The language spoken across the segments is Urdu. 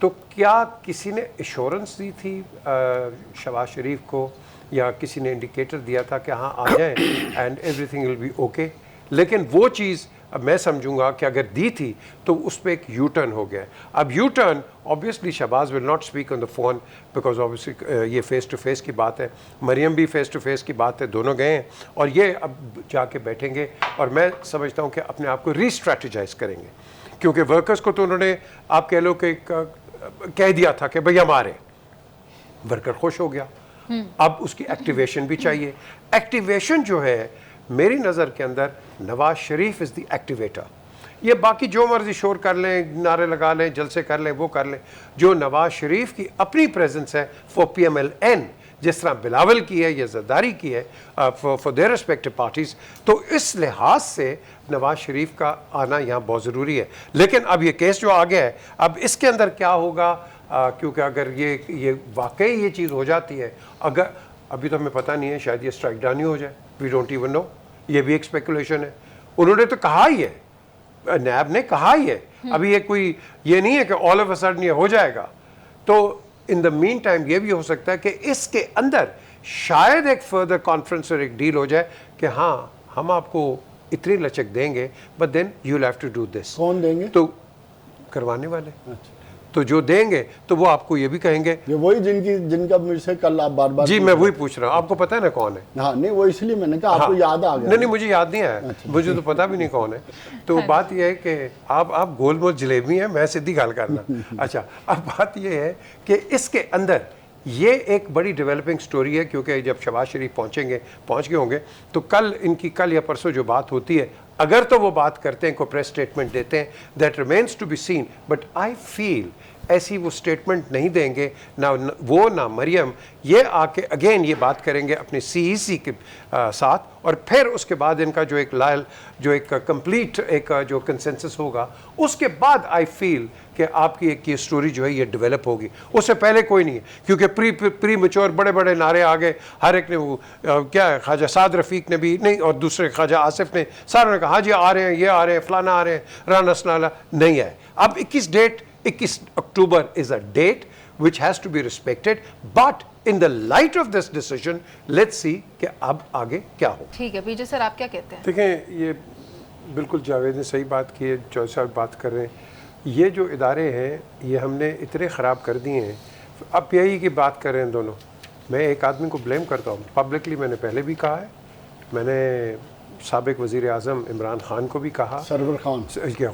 تو کیا کسی نے ایشورنس دی تھی شہباز شریف کو یا کسی نے انڈیکیٹر دیا تھا کہ ہاں آ جائیں and everything will be okay? لیکن وہ چیز اب میں سمجھوں گا کہ اگر دی تھی تو اس پہ ایک یو ٹرن ہو گیا. اب U turn obviously Shehbaz will not speak on the phone because obviously یہ فیس ٹو فیس کی بات ہے, مریم بھی فیس ٹو فیس کی بات ہے, دونوں گئے ہیں اور یہ اب جا کے بیٹھیں گے اور میں سمجھتا ہوں کہ اپنے آپ کو ری اسٹریٹجائز کریں گے, کیونکہ ورکرز کو تو انہوں نے آپ کہہ لو کہ کہہ دیا تھا کہ بھئی ہمارے ورکر خوش ہو گیا. اب اس کی ایکٹیویشن بھی چاہیے. ایکٹیویشن جو ہے میری نظر کے اندر نواز شریف از دی ایکٹیویٹر. یہ باقی جو مرضی شور کر لیں, نعرے لگا لیں, جلسے کر لیں, وہ کر لیں, جو نواز شریف کی اپنی پریزنس ہے for P M L N, جس طرح بلاول کی ہے یا زرداری کی ہے فار دیئر ریسپیکٹو پارٹیز, تو اس لحاظ سے نواز شریف کا آنا یہاں بہت ضروری ہے. لیکن اب یہ کیس جو آ گیا ہے, اب اس کے اندر کیا ہوگا, کیونکہ اگر یہ واقعی یہ چیز ہو جاتی ہے, اگر ابھی تو ہمیں پتہ نہیں ہے, شاید یہ اسٹرائک ڈاؤن ہی ہو جائے, وی ڈونٹ ایون نو, یہ بھی ایک اسپیکولیشن ہے. انہوں نے تو کہا ہی ہے, نیب نے کہا ہی ہے, ابھی یہ کوئی یہ نہیں ہے کہ آل آف اے سڈن یہ ہو جائے گا. تو ان دا مین ٹائم یہ بھی ہو سکتا ہے کہ اس کے اندر شاید ایک فردر کانفرنس اور ایک ڈیل ہو جائے کہ ہاں ہم آپ کو اتنی لچک دیں گے, but then you have to do this. کون دیں گے؟ تو کروانے والے. تو جو دیں گے تو وہ آپ کو یہ بھی کہیں گے, یہ وہی جن کا مجھ سے کل آپ بار بار. جی میں وہی پوچھ رہا ہوں, آپ کو پتہ ہے نا کون ہے؟ ہاں نہیں, وہ اس لیے میں نے کہا آپ کو یاد آ گیا. نہیں مجھے یاد نہیں آیا, مجھے تو پتہ بھی نہیں کون ہے. تو بات یہ ہے کہ آپ گول مول جلیبی ہیں, میں سیدھی گال کرنا. اچھا, اب بات یہ ہے کہ اس کے اندر یہ ایک بڑی ڈیولپنگ سٹوری ہے, کیونکہ جب شہباز شریف پہنچ گئے ہوں گے تو کل یا پرسوں جو بات ہوتی ہے, اگر تو وہ بات کرتے ہیں, کوئی پریس اسٹیٹمنٹ دیتے ہیں, that remains to be seen. But I feel ایسی وہ اسٹیٹمنٹ نہیں دیں گے, نہ وہ نہ مریم. یہ آ کے اگین یہ بات کریں گے اپنے سی ای سی کے ساتھ, اور پھر اس کے بعد ان کا جو ایک کمپلیٹ ایک جو کنسنسس ہوگا, اس کے بعد آئی فیل کہ آپ کی ایک یہ سٹوری جو ہے یہ ڈیولپ ہوگی. اس سے پہلے کوئی نہیں ہے, کیونکہ پری میچور بڑے بڑے نعرے آ گئے. ہر ایک نے وہ کیا ہے, خواجہ سعد رفیق نے بھی نہیں, اور دوسرے خواجہ آصف نے, ساروں نے کہا ہاں جی آ رہے ہیں, یہ آ رہے ہیں, فلانا آ رہے ہیں, رانا سنالا نہیں ہے. اب 21 اکتوبر is a date which has to be respected, but in the light of this decision, let's see کہ اب آگے کیا ہو. ٹھیک ہے, پیجے سر آپ کیا کہتے ہیں؟ دیکھیں, یہ بالکل جاوید نے صحیح بات کی ہے, جو صاحب بات کر رہے ہیں, یہ جو ادارے ہیں یہ ہم نے اتنے خراب کر دیے ہیں. اب پی آئی کی بات کر رہے ہیں دونوں, میں ایک آدمی کو بلیم کرتا ہوں پبلکلی, میں نے پہلے بھی کہا ہے, میں نے سابق وزیر اعظم عمران خان کو بھی کہا, سرور خان,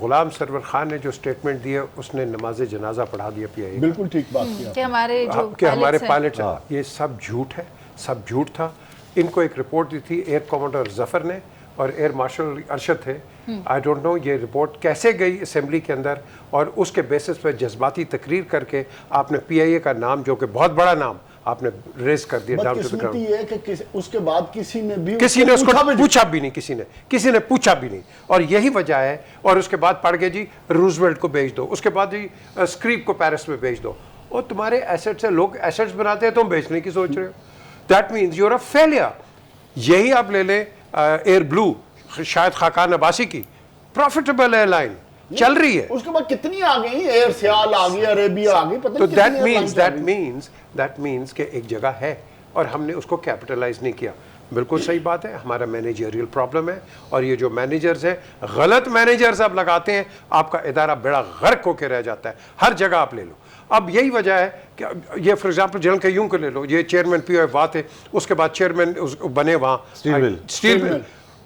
غلام سرور خان نے جو اسٹیٹمنٹ دی ہے, اس نے نماز جنازہ پڑھا دیا پی آئی. بالکل ٹھیک بات کیا کہ ہمارے پائلٹ, یہ سب جھوٹ ہے, سب جھوٹ تھا. ان کو ایک رپورٹ دی تھی ایئر کمانڈر ظفر نے اور ایئر مارشل ارشد تھے. آئی ڈونٹ نو یہ رپورٹ کیسے گئی اسمبلی کے اندر, اور اس کے بیسس پہ جذباتی تقریر کر کے آپ نے پی آئی اے کا نام, جو کہ بہت بڑا نام, آپ نے ریز کر دیا ڈاؤن ٹو دی گراؤنڈ. یہ ہے کہ اس کے بعد کسی نے اس کو پوچھا بھی نہیں, کسی نے پوچھا بھی نہیں, اور یہی وجہ ہے. اور اس کے بعد پڑھ کے جی روزویلٹ کو بھیج دو, اس کے بعد جی اسکریپ کو پیرس میں بھیج دو. اور تمہارے ایسٹس ہیں, لوگ ایسٹس بناتے ہیں, تم بیچنے کی سوچ رہے ہو. That means you are a failure. یہی آپ لے لیں ایئر بلو, شاید خاقان عباسی کی پروفیٹیبل ایئر لائن چل رہی ہے, اس کے بعد کتنی آ گئی, ایئر سیال آ گئی, عربیہ آ گئی, پتہ تو نہیں. دیٹ مینز کہ ایک جگہ ہے اور ہم نے اس کو کیپٹلائز نہیں کیا. بالکل صحیح بات ہے, ہمارا مینیجریل پرابلم ہے, اور یہ جو مینیجرز ہیں, غلط مینیجرز آپ لگاتے ہیں, آپ کا ادارہ بڑا غرق ہو کے رہ جاتا ہے. ہر جگہ آپ لے لو. اب یہی وجہ ہے کہ یہ فار ایگزامپل جنرل قیوم کو لے لو, یہ چیئرمین پی او ایف وہاں تھے, اس کے بعد چیئرمین بنے وہاں اسٹیل مل.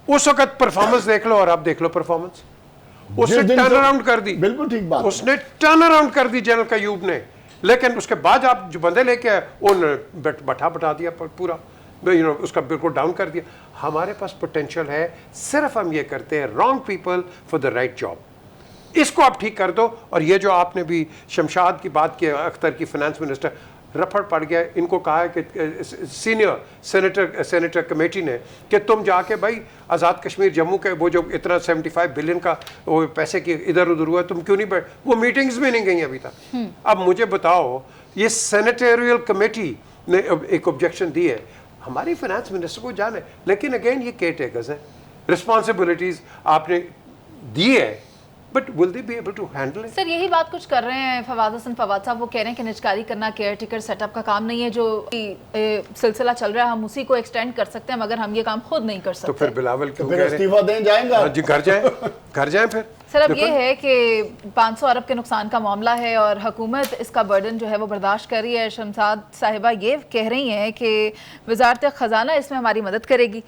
اس وقت پرفارمنس دیکھ لو اور آپ دیکھ لو پرفارمنس, اس نے ٹرن اراؤنڈ کر دی. بالکل ٹھیک بات, اس نے ٹرن اراؤنڈ کر دی جنرل قیوم نے. لیکن اس کے بعد آپ جو بندے لے کے آئے, انہوں نے بٹھا دیا پورا, اس کا بالکل ڈاؤن کر دیا. ہمارے پاس پوٹینشیل ہے, صرف ہم یہ کرتے ہیں wrong people for the right job. اس کو آپ ٹھیک کر دو. اور یہ جو آپ نے بھی شمشاد کی بات کی, اختر کی فائنانس منسٹر, رفڑ پڑ گیا. ان کو کہا ہے کہ سینئر سینیٹر کمیٹی نے کہ تم جا کے بھائی آزاد کشمیر جموں کے وہ جو اتنا 75 بلین کا وہ پیسے کی ادھر ادھر ہوا, تم کیوں نہیں بیٹھ, وہ میٹنگز میں نہیں گئی ابھی تک. اب مجھے بتاؤ, یہ سینیٹریل کمیٹی نے ایک آبجیکشن دی ہے, ہماری فائنانس منسٹر کو جانے. لیکن اگین یہ کیئر ٹیکرز ہیں, رسپانسبلٹیز آپ نے دی ہے, But will they be able to handle it? سر یہی بات کچھ کر رہے ہیں فواد حسن فواد صاحب, وہ کہہ رہے ہیں کہ نجکاری کرنا کیئر ٹیکر سیٹ اپ کا کام نہیں ہے, جو سلسلہ چل رہا ہے ہم اسی کو ایکسٹینڈ کر سکتے ہیں مگر ہم یہ کام خود نہیں کر تو سکتے. پھر بلاول کیوں پھر کہہ رہے استعفیٰ دیں جائیں گا جی گھر جائیں پھر. سر اب یہ ہے کہ 500 ارب کے نقصان کا معاملہ ہے اور حکومت اس کا برڈن جو ہے وہ برداشت کر رہی ہے. شمساد صاحبہ یہ کہہ رہی ہیں کہ وزارت خزانہ اس میں ہماری مدد کرے گی,